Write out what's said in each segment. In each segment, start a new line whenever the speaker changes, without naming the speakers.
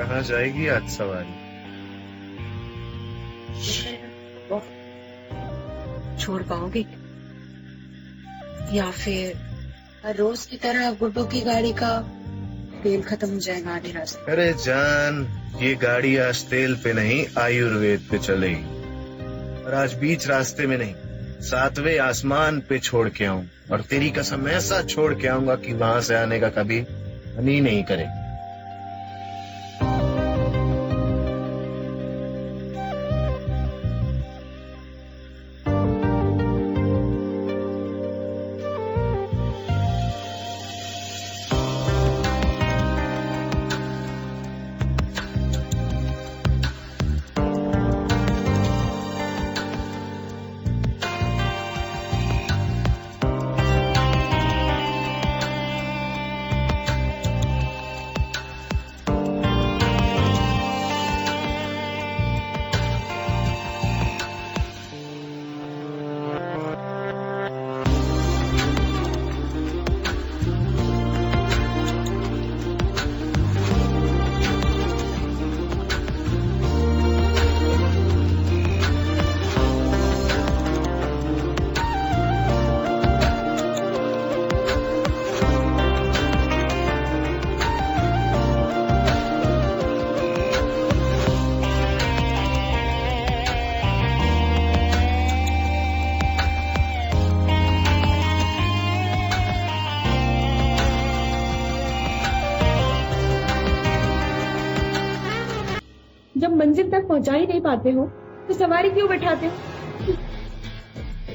कहाँ जाएगी आज सवारी?
छोड़ पाओगे या फिर हर रोज की तरह गुड्डू की गाड़ी का तेल खत्म हो जाएगा आधे रास्ते?
अरे जान, ये गाड़ी आज तेल पे नहीं आयुर्वेद पे चलेगी। और आज बीच रास्ते में नहीं, 7वें आसमान पे छोड़ के आऊं। और तेरी कसम ऐसा छोड़ के आऊंगा कि वहां से आने का कभी मन ही नहीं करे।
जब मंजिल तक पहुंचा ही नहीं पाते हो तो सवारी क्यों बैठाते हो?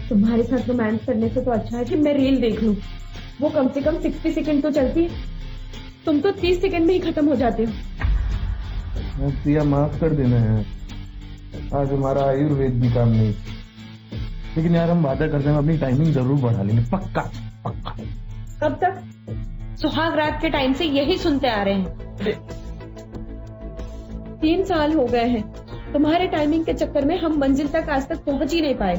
तुम्हारे साथ रोमांस करने से तो अच्छा है कि मैं रील देख लूं। वो कम से कम 60 सेकंड तो चलती है, तुम तो 30 सेकंड में ही खत्म हो जाते हो।
प्रिया माफ कर देना यार, आज हमारा आयुर्वेद भी काम नहीं। लेकिन यार हम वादा करते हैं अपनी टाइमिंग जरूर बढ़ा लेंगे, पक्का पक्का।
कब तक? सुहाग रात के टाइम से यही सुनते आ रहे हैं। 3 साल हो गए हैं, तुम्हारे टाइमिंग के चक्कर में हम मंजिल तक आज तक पहुंच ही नहीं पाए।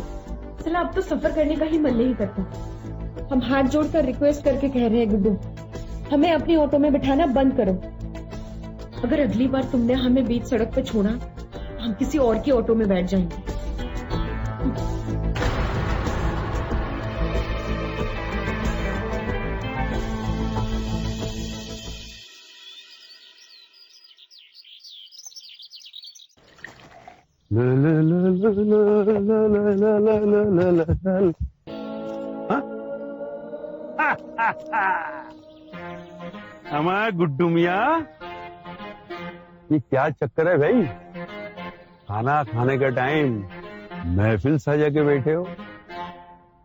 चला अब तो सफर करने का ही मन नहीं करता। हम हाथ जोड़कर रिक्वेस्ट करके कह रहे हैं गुड्डू, हमें अपनी ऑटो में बिठाना बंद करो। अगर अगली बार तुमने हमें बीच सड़क पे छोड़ा, हम किसी और की ऑटो में बैठ जाएंगे।
हमारा गुड्डू मियाँ, ये क्या चक्कर है भाई? खाना खाने का टाइम, महफिल सजा के बैठे हो।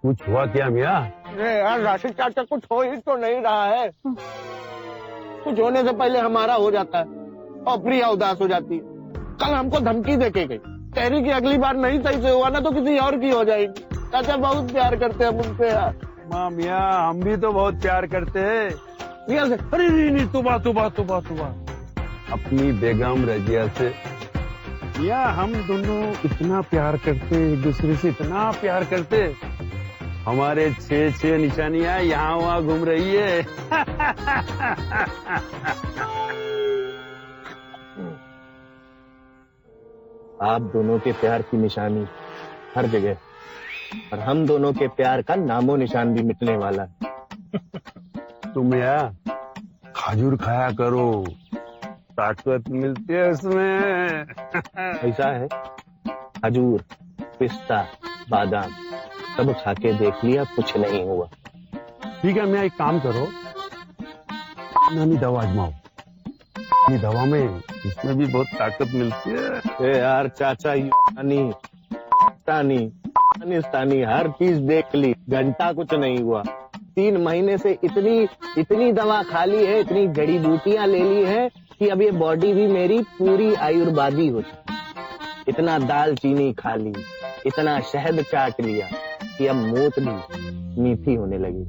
कुछ हुआ क्या मियाँ?
अरे यार राशिद चाचा, कुछ हो ही तो नहीं रहा है। कुछ होने से पहले हमारा हो जाता है और प्रिया उदास हो जाती है। कल हमको धमकी देके गई, कह रही कि अगली बार नहीं सही से हुआ ना तो किसी और की हो जाएगी। चाचा बहुत प्यार करते हैं मुझसे यार।
माँ मियाँ, हम भी तो बहुत प्यार करते हैं
मियाँ से।
अरे नहीं, तुबा अपनी बेगम रजिया से। मियाँ हम दोनों इतना प्यार करते, एक दूसरे से इतना प्यार करते। हमारे 6 निशानियां यहाँ वहाँ घूम रही है।
आप दोनों के प्यार की निशानी हर जगह, और हम दोनों के प्यार का नामो निशान भी मिटने वाला है।
तुम यार खजूर खाया करो, ताकत मिलती है उसमें।
ऐसा है, खजूर, पिस्ता, बादाम सब खा के देख लिया, कुछ नहीं हुआ।
ठीक है, मैं एक काम करो, नानी दवा आजमाओ। ये दवा में इसमें भी बहुत ताकत मिलती है।
ए यार चाचा, तानी हर चीज देख ली, घंटा कुछ नहीं हुआ। 3 महीने से इतनी दवा खा ली है, इतनी जड़ी बूटियां ले ली है कि अब ये बॉडी भी मेरी पूरी आयुर्वेदी हो चुकी। इतना दाल चीनी खा ली, इतना शहद चाट लिया कि अब मूत भी मीठी होने लगी।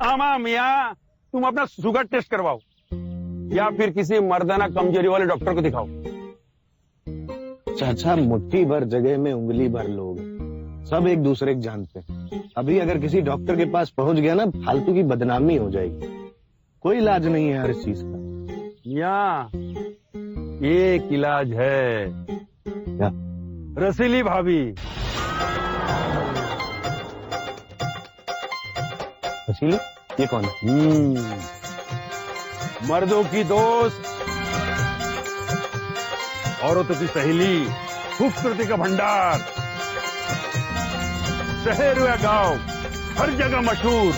आमा मियाँ, तुम अपना शुगर टेस्ट करवाओ या फिर किसी मर्दाना कमजोरी वाले डॉक्टर को दिखाओ।
चाचा, मुट्ठी भर जगह में उंगली भर लोग, सब एक दूसरे को जानते हैं। अभी अगर किसी डॉक्टर के पास पहुंच गया ना, फालतू की बदनामी हो जाएगी। कोई इलाज नहीं है हर चीज का।
एक इलाज है।
क्या?
रसीली भाभी।
रसीली? ये कौन है?
मर्दों की दोस्त, औरतों की सहेली, खूबसूरती का भंडार, शहर या गांव हर जगह मशहूर।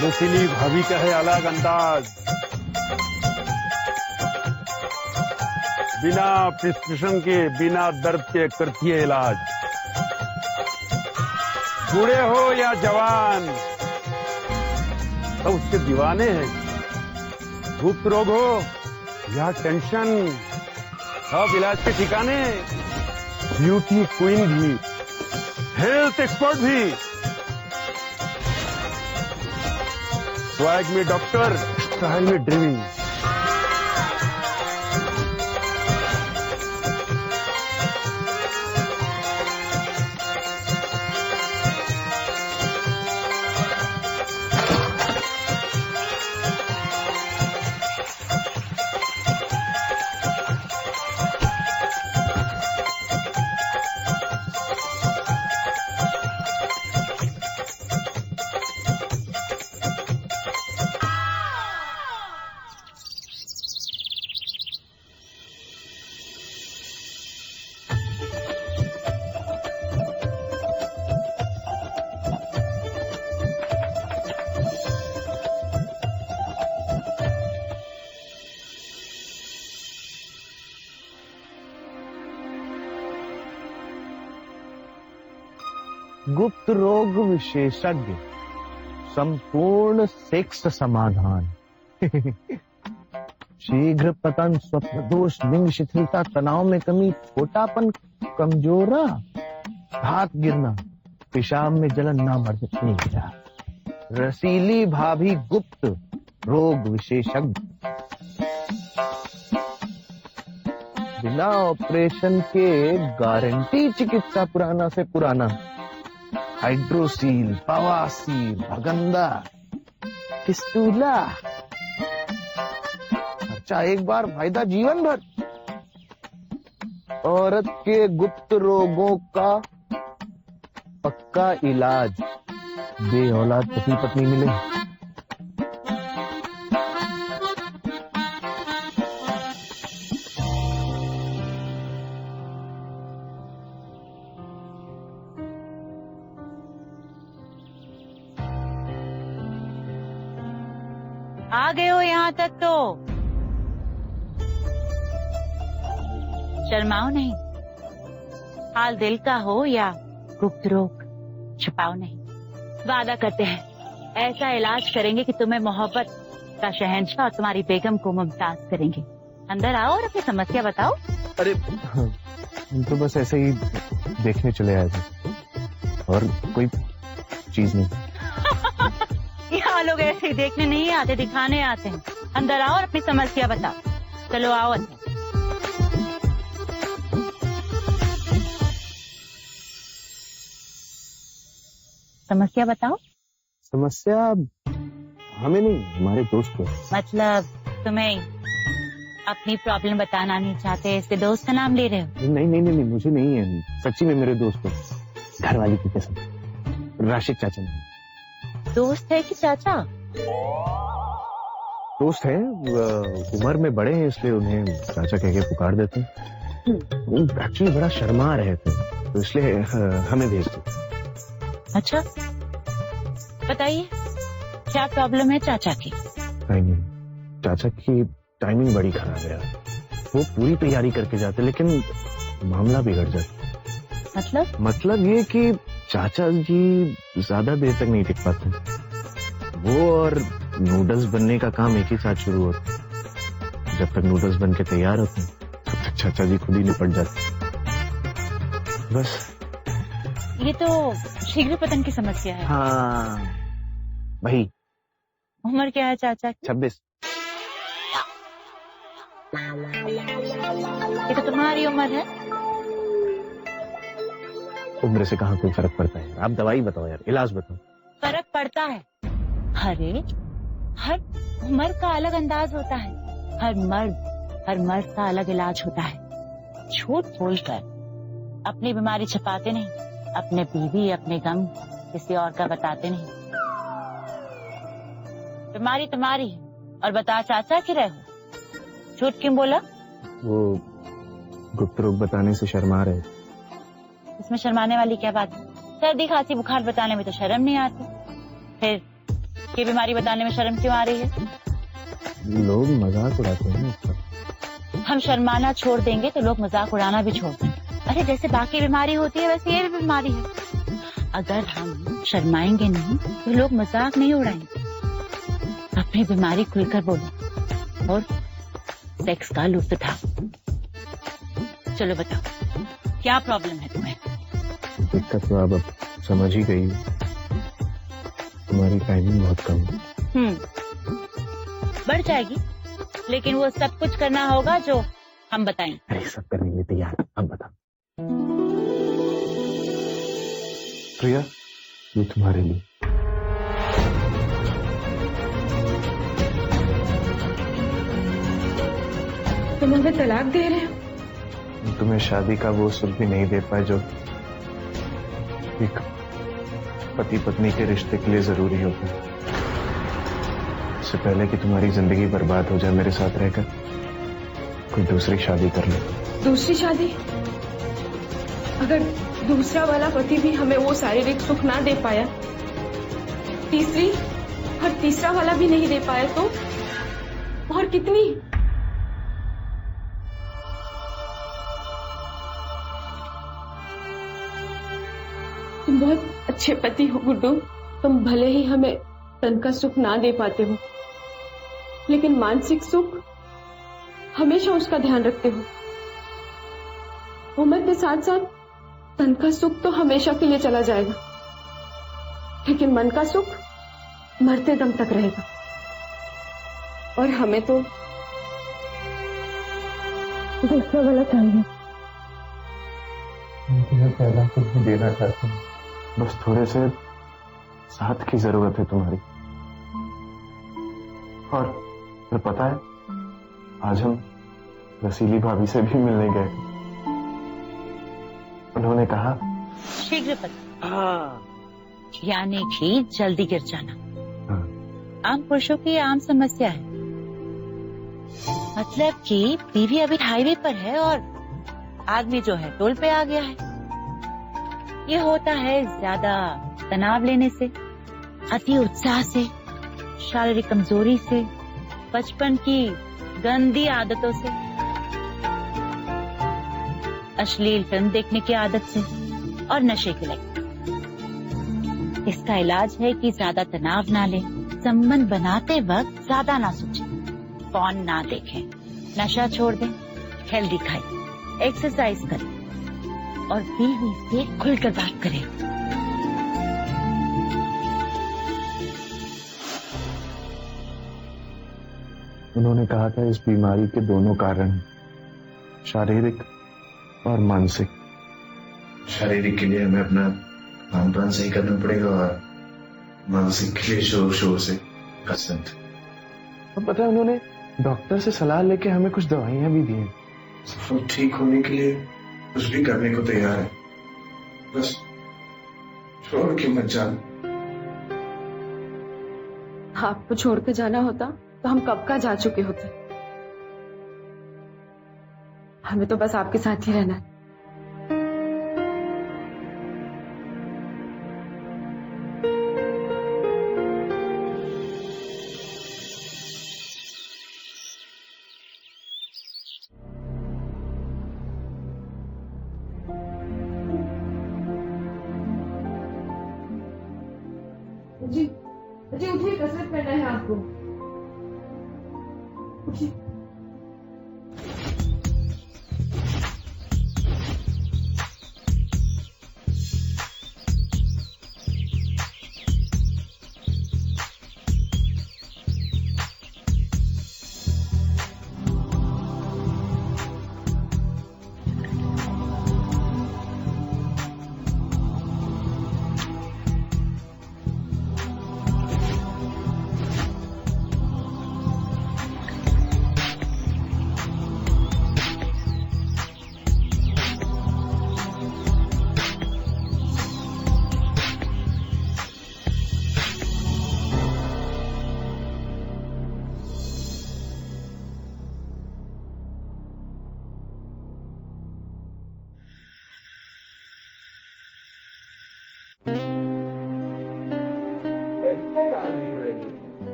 रसीली भाभी का है अलग अंदाज। बिना प्रिस्क्रिप्शन के, बिना दर्द के करती है इलाज। बूढ़े हो या जवान, सब उसके दीवाने हैं। गुप्त रोग हो या टेंशन, सब इलाज के ठिकाने। ब्यूटी क्वीन भी, हेल्थ एक्सपर्ट भी, स्वैग में डॉक्टर, स्टाइल में ड्रीमिंग।
गुप्त रोग विशेषज्ञ, संपूर्ण सेक्स समाधान। शीघ्र पतन, स्वप्न दोष, लिंग शिथिलता, तनाव में कमी, छोटापन, कमजोरा, हाथ गिरना, पेशाब में जलन, ना मर्द नहीं गिरा। रसीली भाभी गुप्त रोग विशेषज्ञ, बिना ऑपरेशन के गारंटी चिकित्सा पुराना से पुराना। हाइड्रोसील, बवासीर, भगंदा, फिस्टूला, खर्चा एक बार, फायदा जीवन भर। औरत के गुप्त रोगों का पक्का इलाज, बे औलाद पति पत्नी मिले।
आ गए हो यहाँ तक तो शर्माओ नहीं। हाल दिल का हो या गुप्त रोग, छुपाओ नहीं। वादा करते हैं ऐसा इलाज करेंगे कि तुम्हें मोहब्बत का शहंशाह और तुम्हारी बेगम को मुमताज करेंगे। अंदर आओ और अपनी समस्या बताओ।
अरे हम तो बस ऐसे ही देखने चले आए थे और कोई चीज नहीं।
यहाँ लोग ऐसे देखने नहीं आते, दिखाने आते हैं। अंदर आओ और अपनी समस्या बताओ। चलो आओ अंदर। समस्या बताओ।
समस्या हमें नहीं, हमारे दोस्त को।
मतलब तुम्हें अपनी प्रॉब्लम बताना नहीं चाहते, इसलिए दोस्त का नाम ले रहे हो?
नहीं नहीं नहीं, मुझे नहीं है, सच्ची में मेरे दोस्त को। घर वाली की कसम, राशिद चाचा नहीं।
दोस्त है कि चाचा?
दोस्त है, उम्र में बड़े हैं इसलिए उन्हें चाचा कह के पुकार देते हैं। वो एक्चुअली बड़ा शर्मा रहे थे तो इसलिए हमें भेज दिया।
अच्छा बताइए क्या प्रॉब्लम है चाचा की?
नहीं, चाचा की टाइमिंग बड़ी खराब है। वो पूरी तैयारी करके जाते लेकिन मामला बिगड़ जाता। मतलब ये कि चाचा जी ज्यादा देर तक नहीं टिक पाते। वो और नूडल्स बनने का काम एक ही साथ शुरू होता है। जब तक नूडल्स बन के तैयार होते हैं तब तक चाचा जी खुद ही निपट जाते। बस
ये तो शीघ्र पतन की समस्या है।
हाँ वही।
उम्र क्या है चाचा की?
26।
ये तो तुम्हारी उम्र है।
उम्र से कहाँ कोई फर्क पड़ता है? आप दवाई बताओ यार, इलाज बताओ।
फर्क पड़ता है। अरे हर उम्र का अलग अंदाज होता है। हर मर्द, हर मर्द का अलग इलाज होता है। झूठ बोलकर अपनी बीमारी छिपाते नहीं, अपने बीवी अपने गम किसी और का बताते नहीं। बीमारी तुम्हारी है और बता चाचा कि रहे हो। झूठ क्यों बोला?
वो गुप्त रोग बताने से शर्मा रहे।
इसमें शर्माने वाली क्या बात है? सर्दी खांसी बुखार बताने में तो शर्म नहीं आती, फिर ये बीमारी बताने में शर्म क्यों आ रही है?
लोग मजाक उड़ाते हैं इसका।
हम शर्माना छोड़ देंगे तो लोग मजाक उड़ाना भी छोड़ देंगे। अरे जैसे बाकी बीमारी होती है वैसे ये भी बीमारी है। अगर हम शर्माएंगे नहीं तो लोग मजाक नहीं उड़ाएंगे। अपनी बीमारी खुलकर बोलो और सेक्स का लुत्फ उठाओ। चलो बताओ क्या प्रॉब्लम है तुम्हें?
दिक्कत तो अब समझ ही गई। तुम्हारी टाइमिंग बहुत कम है।
बढ़ जाएगी, लेकिन वो सब कुछ करना होगा जो हम बताएं।
अरे सब करने के लिए तैयार। अब बता प्रिया, ये तुम्हारे लिए।
तुम हमें तलाक दे रहे हो?
तुम्हें शादी का वो सुख भी नहीं दे पाए जो एक पति पत्नी के रिश्ते के लिए जरूरी होता है। इससे पहले कि तुम्हारी जिंदगी बर्बाद हो जाए, मेरे साथ रहकर कोई दूसरी शादी कर लो।
दूसरी शादी? अगर दूसरा वाला पति भी हमें वो शारीरिक सुख ना दे पाया, तीसरी और तीसरा वाला भी नहीं दे पाया तो और कितनी? तुम बहुत अच्छे पति हो गुड्डू। तुम भले ही हमें तन का सुख ना दे पाते हो, लेकिन मानसिक सुख हमेशा उसका ध्यान रखते हो। उम्र के साथ साथ तन का सुख तो हमेशा के लिए चला जाएगा, लेकिन मन का सुख मरते दम तक रहेगा। और हमें तो दूसरा वाला चाहिए।
पहला कुछ भी देना चाहती हूँ, बस थोड़े से साथ की जरूरत है तुम्हारी। और फिर पता है, आज हम रसीली भाभी से भी मिलने गए। उन्होंने कहा
शीघ्र पति, यानी कि जल्दी गिर जाना। आम पुरुषों की आम समस्या है। मतलब कि बीवी अभी हाईवे पर है और आदमी जो है टोल पे आ गया है। ये होता है ज्यादा तनाव लेने से, अति उत्साह से, शारीरिक कमजोरी से, बचपन की गंदी आदतों से, अश्लील फिल्म देखने की आदत से और नशे के लत। इसका इलाज है कि ज्यादा तनाव ना लें, संबंध बनाते वक्त ज्यादा ना सोचें, फोन ना देखें, नशा छोड़ दें, हेल्दी खाएं, एक्सरसाइज करें और बीवी से खुलकर बात करें।
उन्होंने कहा था इस बीमारी के दोनों कारण हैं, शारीरिक और मानसिक। शारीरिक के लिए हमें अपना खान पान सही करना पड़ेगा और मानसिक के लिए जोर शोर से कसरत। और पता है, उन्होंने डॉक्टर से सलाह लेके हमें कुछ दवाइयां भी दी हैं। सब ठीक होने के लिए कुछ भी करने को तैयार है, बस छोड़ के मत जाना।
आपको छोड़ के जाना होता तो हम कब का जा चुके होते। हमें तो बस आपके साथ ही रहना है। जी जी उठिए, कसरत करना है आपको। उठिए।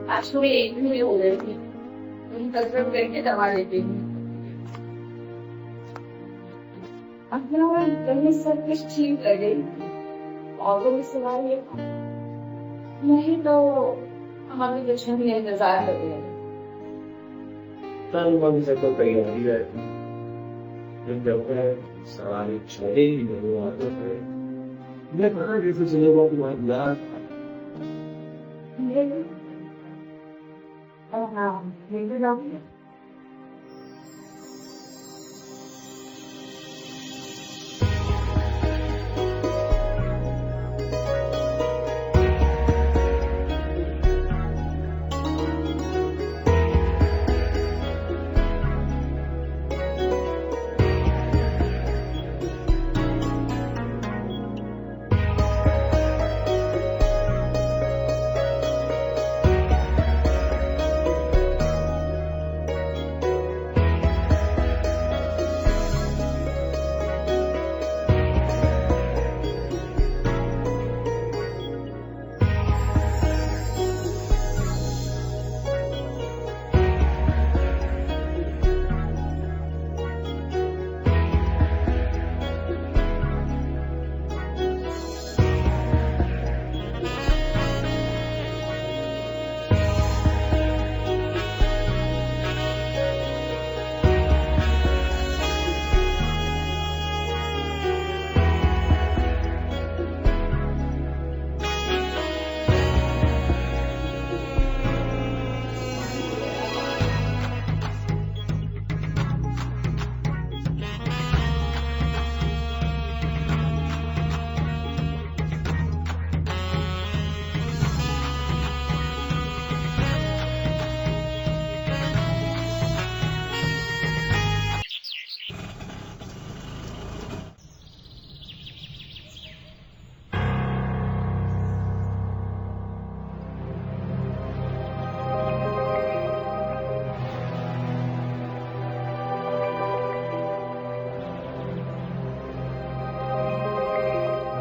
आज सुबह 1 भी हो गई थी, कसरत करके दवा लेती हूँ। अपना कहीं सब कुछ ठीक लगे और भी सवाल ये नहीं तो हमें जश्न भी इंतजार कर रहे हैं।
से तो तैयारी है जब सवाल मैं पता कैसे चलेगा तुम्हारा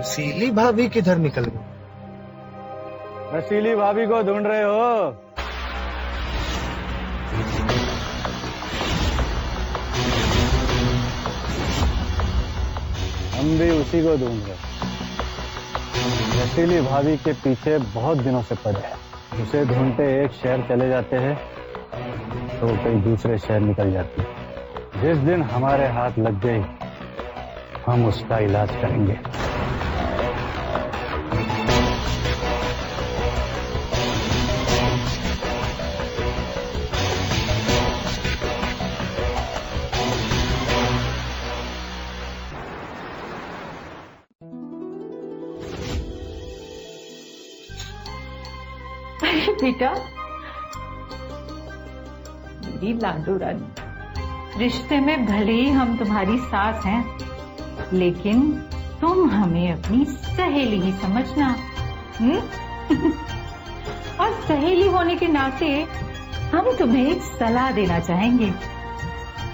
रसीली भाभी किधर निकल गई?
रसीली भाभी को ढूंढ रहे हो? हम भी उसी को ढूंढ रहे। रसीली भाभी के पीछे बहुत दिनों से पड़े हैं। उसे ढूंढते एक शहर चले जाते हैं तो कहीं दूसरे शहर निकल जाती है। जिस दिन हमारे हाथ लग गई हम उसका इलाज करेंगे।
बेटा, मेरी लाडू रानी, रिश्ते में भले ही हम तुम्हारी सास हैं, लेकिन तुम हमें अपनी सहेली ही समझना। और सहेली होने के नाते हम तुम्हें एक सलाह देना चाहेंगे।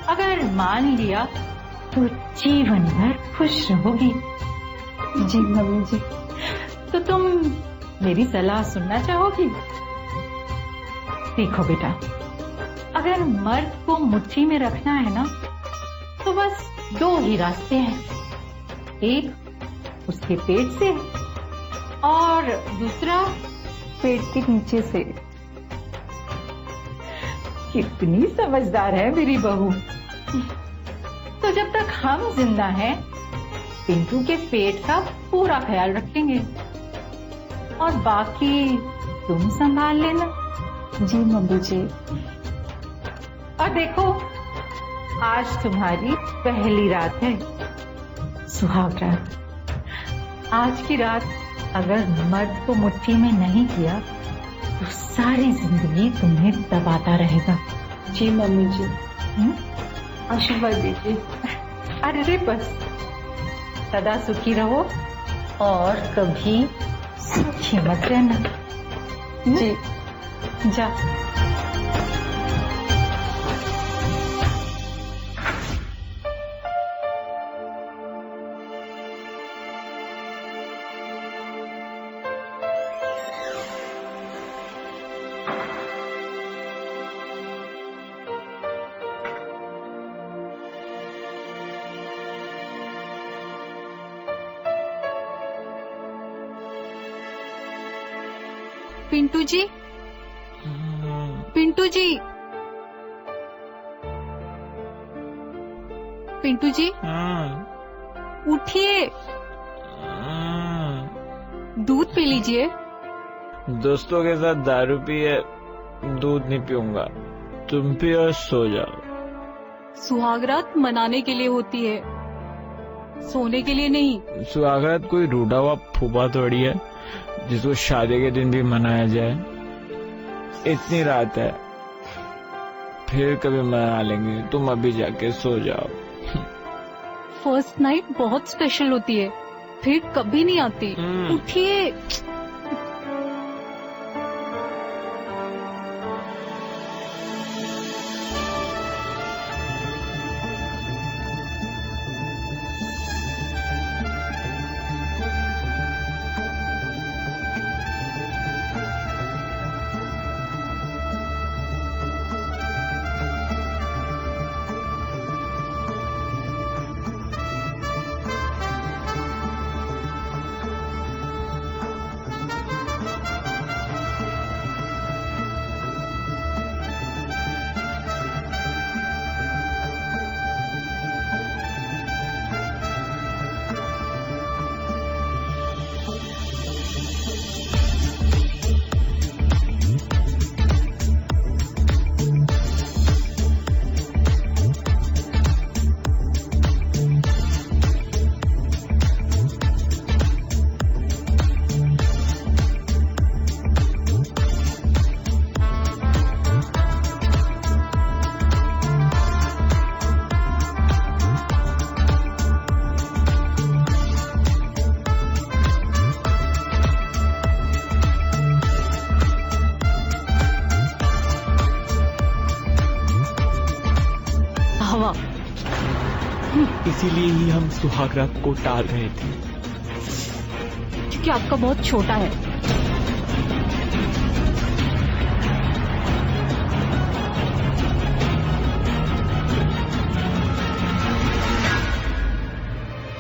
अगर मान लिया तो जीवन भर खुश रहोगी।
जी मम्मी जी।
तो तुम मेरी सलाह सुनना चाहोगी? देखो बेटा, अगर मर्द को मुट्ठी में रखना है ना, तो बस 2 ही रास्ते हैं। एक उसके पेट से और दूसरा पेट के नीचे से। कितनी समझदार है मेरी बहू। तो जब तक हम जिंदा हैं, पिंटू के पेट का पूरा ख्याल रखेंगे और बाकी तुम संभाल लेना।
जी मम्मी जी।
और देखो, आज तुम्हारी पहली रात है, सुहाग रात। आज की रात अगर मर्द को मुट्ठी में नहीं किया तो सारी जिंदगी तुम्हें दबाता रहेगा।
जी मम्मी जी। आशीर्वाद दीजिए।
अरे बस, सदा सुखी रहो और कभी सुखी मत रहना।
जी।
जा।
पिंटू जी, पिंटू जी, पिंटू जी, उठिए, दूध पी लीजिए।
दोस्तों के साथ दारू पिए, दूध नहीं पीऊंगा। तुम भी और सो जाओ।
सुहागरात मनाने के लिए होती है, सोने के लिए नहीं।
सुहागरात कोई रूठा हुआ फूफा थोड़ी है जिसको शादी के दिन भी मनाया जाए। इतनी रात है, फिर कभी मना लेंगे। तुम अभी जाके सो जाओ।
फर्स्ट नाइट बहुत स्पेशल होती है, फिर कभी नहीं आती। उठिए।
इसीलिए ही हम सुहागरात को टाल रहे थे,
क्योंकि आपका बहुत छोटा है।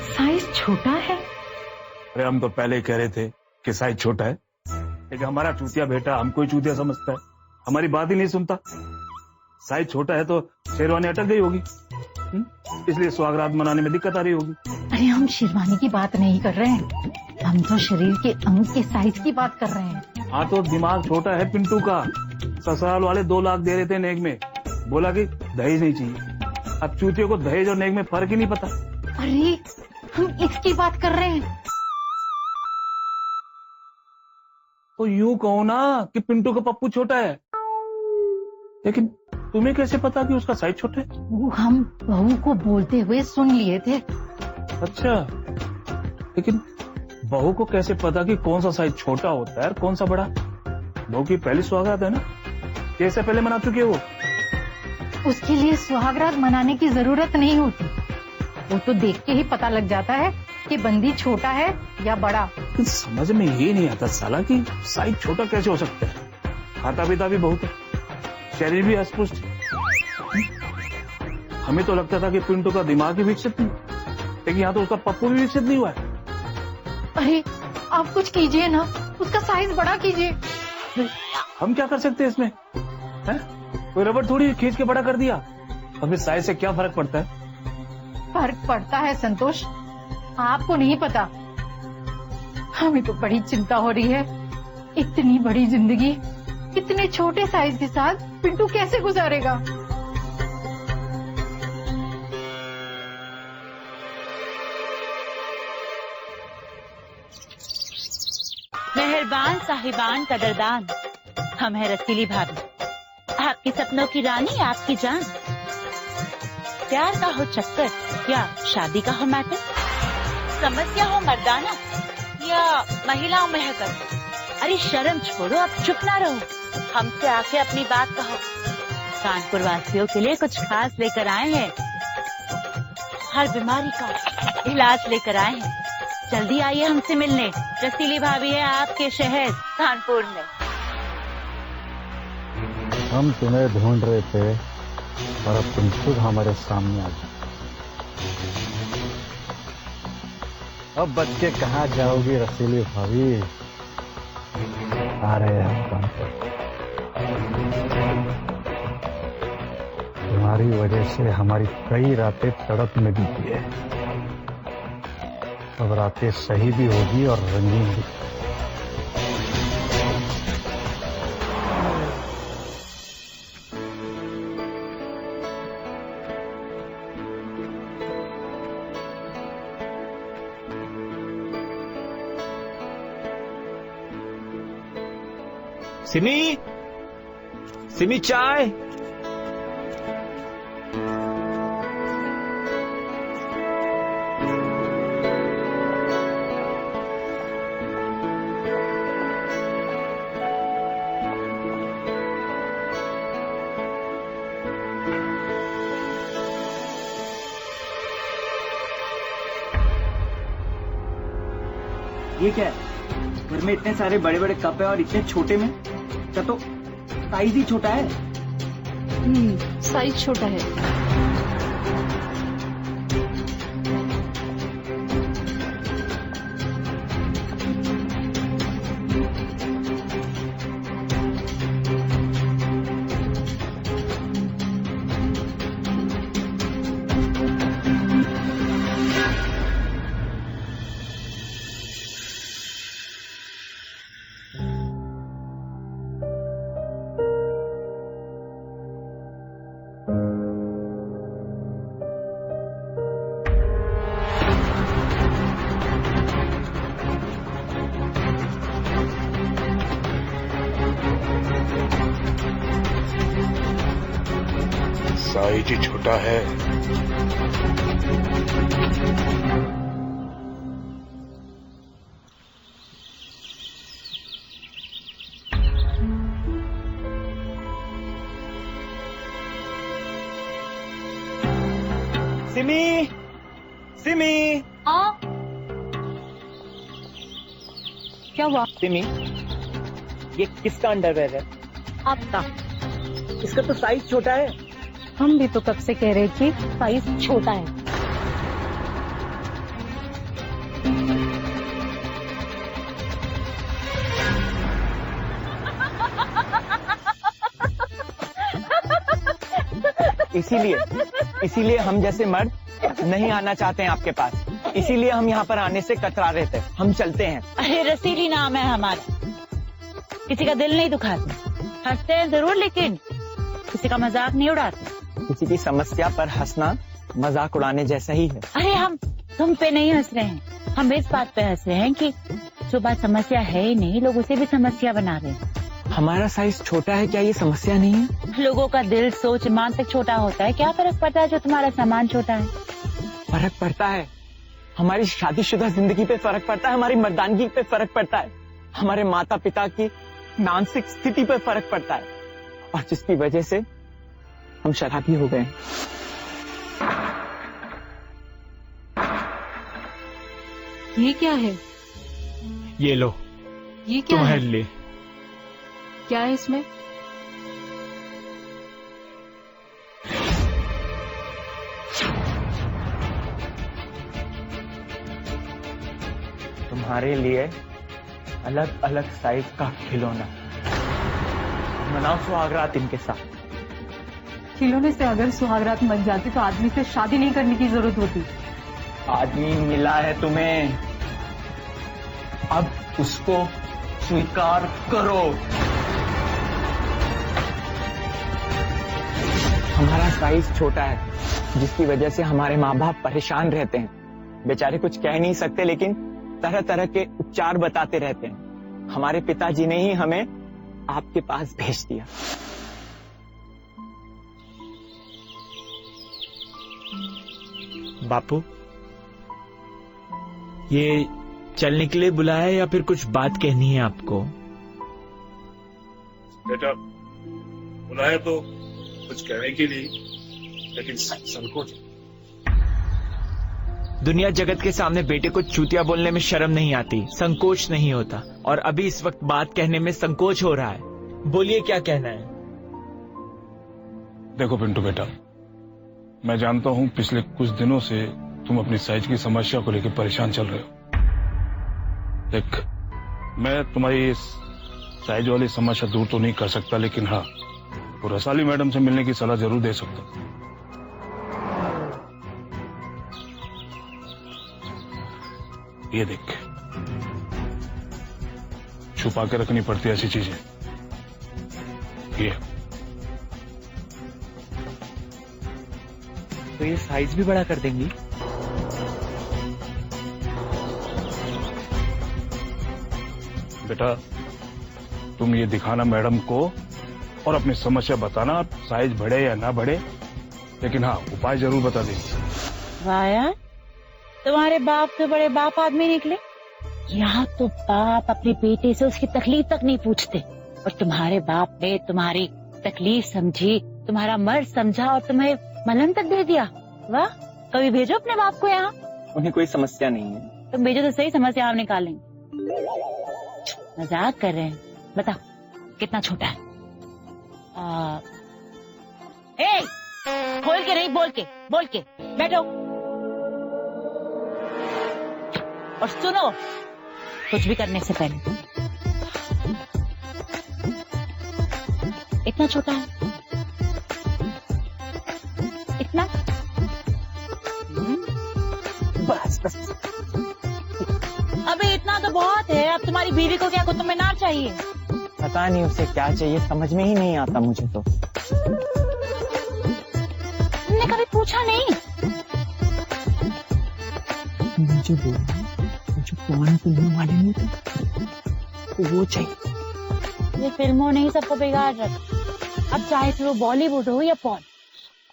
साइज छोटा है।
अरे हम तो पहले ही कह रहे थे कि साइज छोटा है, लेकिन हमारा चूतिया बेटा हमको ही चूतिया समझता है, हमारी बात ही नहीं सुनता। साइज छोटा है तो शेरवानी अटक गई होगी, इसलिए सुहागरात मनाने में दिक्कत आ रही होगी।
अरे हम शेरवानी की बात नहीं कर रहे हैं, हम तो शरीर के अंग के साइज की बात कर रहे हैं।
हाँ तो दिमाग छोटा है पिंटू का। ससुराल वाले 2 लाख दे रहे थे नेक में, बोला कि दहेज नहीं चाहिए। अब चूतियों को दहेज और नेक में फर्क ही नहीं पता।
अरे हम इसकी बात कर रहे हैं।
तो यूं कहो ना कि पिंटू का पप्पू छोटा है, लेकिन तुम्हें कैसे पता कि उसका साइज छोटा है?
वो हम बहू को बोलते हुए सुन लिए थे।
अच्छा, लेकिन बहू को कैसे पता कि कौन सा साइज छोटा होता है और कौन सा बड़ा? बहू की पहली सुहागरात है ना, कैसे पहले मना चुके हो?
उसके लिए सुहागरात मनाने की जरूरत नहीं होती, वो तो देख के ही पता लग जाता है कि बंदी छोटा है या बड़ा।
समझ में ये नहीं आता साला कि साइज छोटा कैसे हो सकता है। खाता पीता भी बहुत है, शरीर भी अस्पुष्ट। हमें तो लगता था कि पिंटू का दिमाग ही विकसित नहीं, लेकिन यहाँ तो उसका पप्पू भी विकसित नहीं हुआ है।
अरे आप कुछ कीजिए ना, उसका साइज बड़ा कीजिए।
हम क्या कर सकते हैं इसमें? है? कोई रबड़ थोड़ी खींच के बड़ा कर दिया, और फिर साइज से क्या फर्क पड़ता है?
फर्क पड़ता है संतोष, आपको नहीं पता। हमें तो बड़ी चिंता हो रही है। इतनी बड़ी जिंदगी इतने छोटे साइज के साथ पिंटू कैसे गुजारेगा?
मेहरबान साहिबान कदरदान, हम है रसीली भाभी, आपके सपनों की रानी, आपकी जान। प्यार का हो चक्कर या शादी का हो मैटर, समस्या हो मर्दाना या महिलाओं में हकत। अरे शर्म छोड़ो, अब चुप ना रहो, हमसे आके अपनी बात कहो। कानपुर वासियों के लिए कुछ खास लेकर आए हैं, हर बीमारी का इलाज लेकर आए हैं। जल्दी आइए हमसे मिलने, रसीली भाभी है आपके शहर कानपुर में।
हम तुम्हें ढूंढ रहे थे और अब तुम खुद हमारे सामने आ गए। अब बच के कहाँ जाओगी रसीली भाभी?
आ रहे हैं काम पर। तुम्हारी वजह से हमारी कई रातें तड़प में बीती है। अब रातें सही भी होगी और रंगीन भी।
सिमी, सिमी चाय।
ये क्या है? घर में इतने सारे बड़े बड़े कप है और इतने छोटे में क्या, तो साइज ही छोटा है।
साइज छोटा है।
साइज ही छोटा है।
सिमी, सिमी।
हाँ, क्या हुआ?
सिमी, ये किसका अंडरवेयर है?
आपका।
इसका तो साइज छोटा है।
हम भी तो कब से कह रहे कि साइज छोटा है।
इसीलिए हम जैसे मर्द नहीं आना चाहते हैं आपके पास। इसीलिए हम यहाँ पर आने से कतरा रहे थे। हम चलते हैं।
अरे रसीली नाम है हमारा, किसी का दिल नहीं दुखाते, हंसते हैं जरूर लेकिन किसी का मजाक नहीं उड़ाते।
किसी की समस्या पर हंसना मजाक उड़ाने जैसा ही है।
अरे हम तुम पे नहीं हंस रहे हैं, हम इस बात पे हंस रहे हैं कि जो बात समस्या है ही नहीं, लोग उसे भी समस्या बना रहे हैं।
हमारा साइज छोटा है, क्या ये समस्या नहीं है?
लोगों का दिल, सोच, ईमान तक छोटा होता है, क्या फर्क पड़ता है जो तुम्हारा सामान छोटा है?
फर्क पड़ता है। हमारी शादीशुदा जिंदगी पे फर्क पड़ता है, हमारी मर्दानगी पे फर्क पड़ता है, हमारे माता पिता की मानसिक स्थिति पे फर्क पड़ता है, और जिसकी वजह से हम शराबी हो गए।
ये क्या है?
ये लो,
ये क्या
तुम्हारे
है?
लिए।
क्या है इसमें?
तुम्हारे लिए अलग अलग साइज का खिलौना। मनाओ सुहागरात इनके साथ।
खिलौने से अगर सुहागरात बन जाती तो आदमी से शादी नहीं करने की जरूरत होती।
आदमी मिला है तुम्हें, अब उसको स्वीकार करो। हमारा साइज छोटा है, जिसकी वजह से हमारे माँ बाप परेशान रहते हैं। बेचारे कुछ कह नहीं सकते, लेकिन तरह तरह के उपचार बताते रहते हैं। हमारे पिताजी ने ही हमें आपके पास भेज दिया।
बापू, ये चलने के लिए बुलाया है या फिर कुछ बात कहनी है आपको?
बेटा, बुलाया तो कुछ कहने के लिए, लेकिन संकोच।
दुनिया जगत के सामने बेटे को चूतिया बोलने में शर्म नहीं आती, संकोच नहीं होता, और अभी इस वक्त बात कहने में संकोच हो रहा है। बोलिए, क्या कहना है?
देखो पिंटू बेटा, मैं जानता हूं पिछले कुछ दिनों से तुम अपनी साइज की समस्या को लेकर परेशान चल रहे हो। देख, मैं तुम्हारी इस साइज वाली समस्या दूर तो नहीं कर सकता, लेकिन हाँ, वो रसाली मैडम से मिलने की सलाह जरूर दे सकता। ये देख, छुपा के रखनी पड़ती है ऐसी चीजें। ये
तो ये साइज भी बड़ा कर देंगी?
बेटा, तुम ये दिखाना मैडम को और अपनी समस्या बताना, साइज बढ़े या ना बढ़े, लेकिन हाँ, उपाय जरूर बता देंगे।
वाह यार, तुम्हारे बाप के बड़े बाप आदमी निकले। यहाँ तो बाप अपने बेटे से उसकी तकलीफ तक नहीं पूछते, और तुम्हारे बाप ने तुम्हारी तकलीफ समझी, तुम्हारा मर्ज समझा और तुम्हें मलहम तक दे दिया। वाह, कभी भेजो अपने बाप को यहाँ।
उन्हें कोई समस्या नहीं है।
तुम भेजो तो सही, समस्या हम निकालेंगे। मजाक कर रहे हैं। बता कितना छोटा है? ए, खोल के नहीं, बोल के बैठो। और सुनो, कुछ भी करने से पहले इतना छोटा है, इतना, बस। अबे इतना तो बहुत है। अब तुम्हारी बीवी को क्या कुतुब मीनार चाहिए?
पता नहीं उसे क्या चाहिए, समझ में ही नहीं आता मुझे तो।
तुमने कभी पूछा नहीं?
मुझे बोला, मुझे पॉर्न फिल्मों वाले नहीं थे, तो वो चाहिए।
ये फिल्मों ने ही सबको बिगाड़ रखा। अब चाहे फिर वो बॉलीवुड हो या पॉर्न,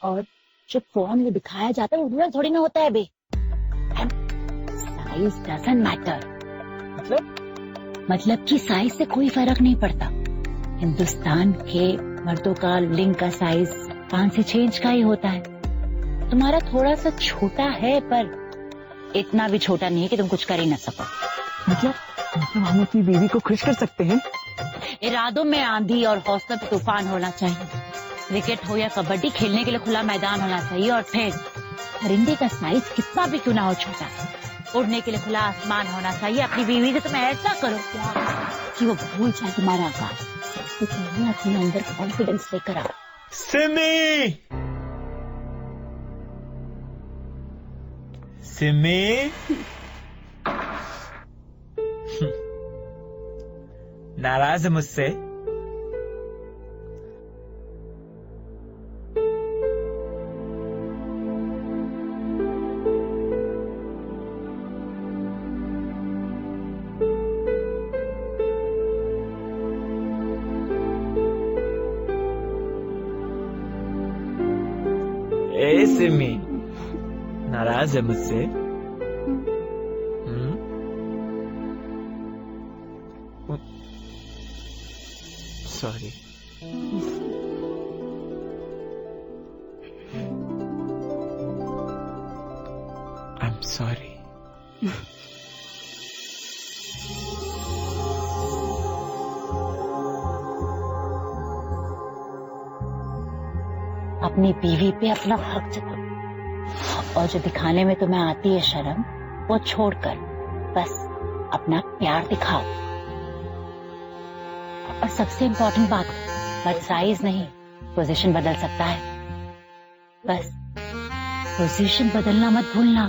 और जो पॉर्न में दिखाया जाता है वो रियल थोड़ी ना होता है बे। Size doesn't matter. मतलब कि साइज से कोई फर्क नहीं पड़ता। हिंदुस्तान के मर्दों का लिंग का साइज 5 से 6 इंच का ही होता है। तुम्हारा थोड़ा सा छोटा है, पर इतना भी छोटा नहीं है कि तुम कुछ कर ही ना सको।
मतलब हम अपनी बीवी को खुश कर सकते हैं?
इरादों में आंधी और हौसले पे तूफान होना चाहिए। क्रिकेट हो या कबड्डी, खेलने के लिए खुला मैदान होना चाहिए। और फिर परिंदे का साइज कितना भी क्यों ना हो छोटा, उड़ने के लिए खुला आसमान होना चाहिए। अपनी बीवी से तुम ऐसा करो कि वो भूल जाए तुम्हारा आकाश। सबसे पहले अपने अंदर कॉन्फिडेंस लेकर आओ।
सिमी नाराज है मुझसे? ए सिमी, नाराज है मुझसे? सॉरी। I am sorry.
अपनी बीवी पे अपना हक जताओ, और जो दिखाने में तुम्हें आती है शर्म, वो छोड़कर बस अपना प्यार दिखाओ। और सबसे इम्पोर्टेंट बात, बट साइज नहीं, पोजीशन बदल सकता है। बस पोजीशन बदलना मत भूलना।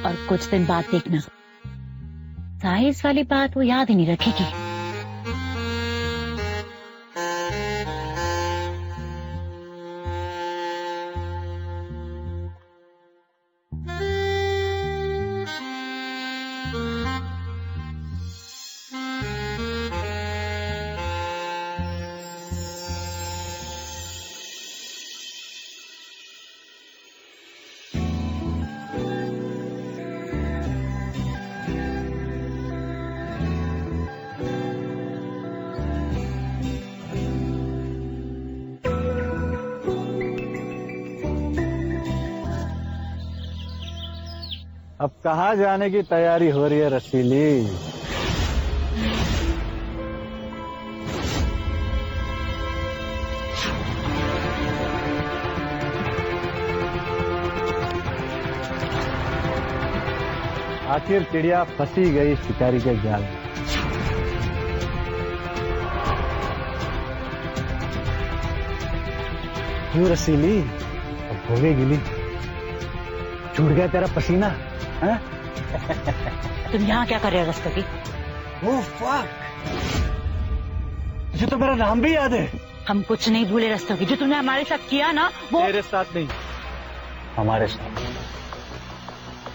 और कुछ दिन बाद देखना, साइज वाली बात वो याद ही नहीं रखेगी।
अब कहाँ जाने की तैयारी हो रही है रसीली? आखिर चिड़िया फंसी गई शिकारी के जाल में। क्यों रसीली, अब हो गई गिली, छूट गया तेरा पसीना, हाँ?
तुम यहाँ क्या कर रहे हो रस्तोगी?
ओह फक, तुझे तो मेरा नाम भी याद है।
हम कुछ नहीं भूले रस्तोगी, जो तुमने हमारे साथ किया ना वो
तेरे साथ नहीं, हमारे साथ।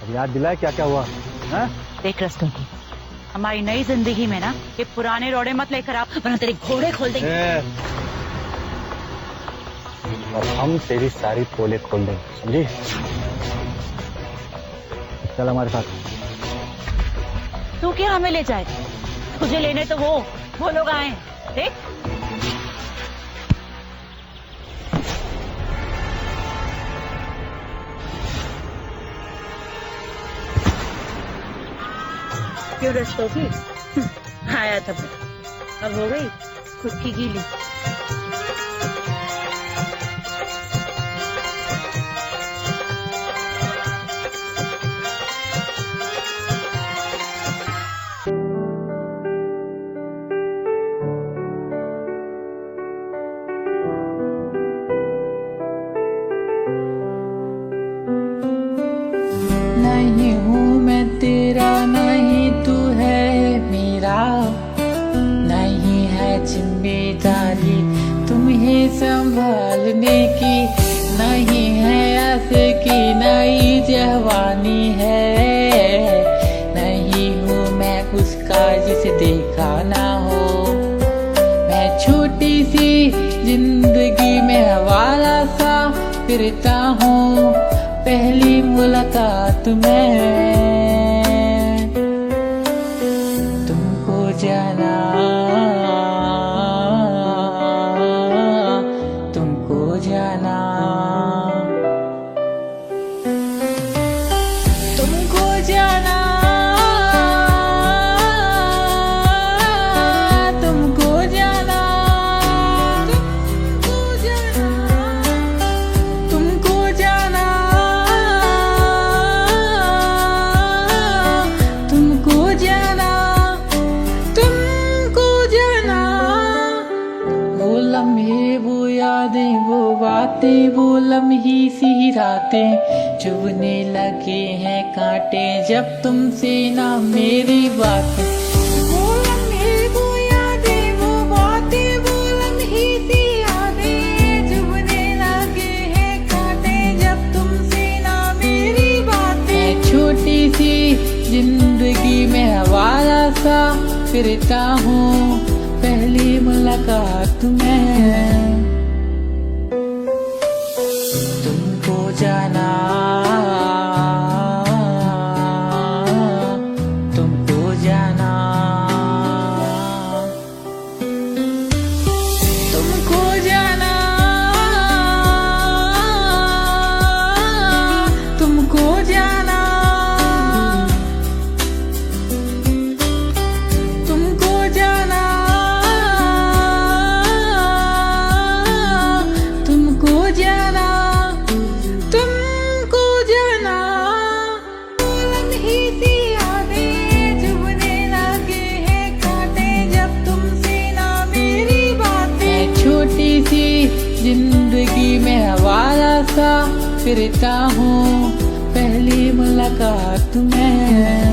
अब याद दिलाए क्या क्या हुआ, हाँ?
देख रस्तोगी, हमारी नई जिंदगी में ना ये पुराने रोड़े मत लेकर आओ, वरना तेरे घोड़े खोल देंगे।
और हम तेरी सारी पोले खोल देंगे, समझी? चल हमारे साथ।
तू क्या हमें ले जाए? तुझे लेने तो वो लोग आए हैं, देख। क्यों रस्तोगी? आया था, अब हो गई खुद की गीली।
नहीं हूँ मैं तेरा, नहीं तू है मेरा, नहीं है जिम्मेदारी तुम्हें संभालने की, नहीं है ऐसे की नई जवानी है, नहीं हूँ मैं उसका जिसे देखा ना हो, मैं छोटी सी जिंदगी में हवाला सा फिरता हूँ, पहली मुलाकात में तुमको जाना, तुमको जाना, तुमको जाना, तुमको जाना, तुमको जाना, तुमको जाना, तुमको जाना। वो लम्हे, वो यादें, वो बातें, वो लम्ही सी रातें, चुभने लगे हैं कांटे जब तुमसे ना मेरी बातें। वो लम्हे, वो यादें, वो बातें, वो लम्ही सी यादें, चुभने लगे हैं कांटे जब तुमसे ना मेरी बातें। छोटी सी जिंदगी में हवाला सा फिरता हूँ, पहली मुलाकात में तुमको जाना, तुमको जाना, तुमको जाना, तुमको जाना, तुमको जाना, तुमको जाना, तुमको जाना। लम्ही सी यादें, चुभने लगे हैं कांटे जब तुमसे ना मेरी बातें। छोटी सी जिंदगी में हवाला सा फिरता हूँ, पहली मुलाकात में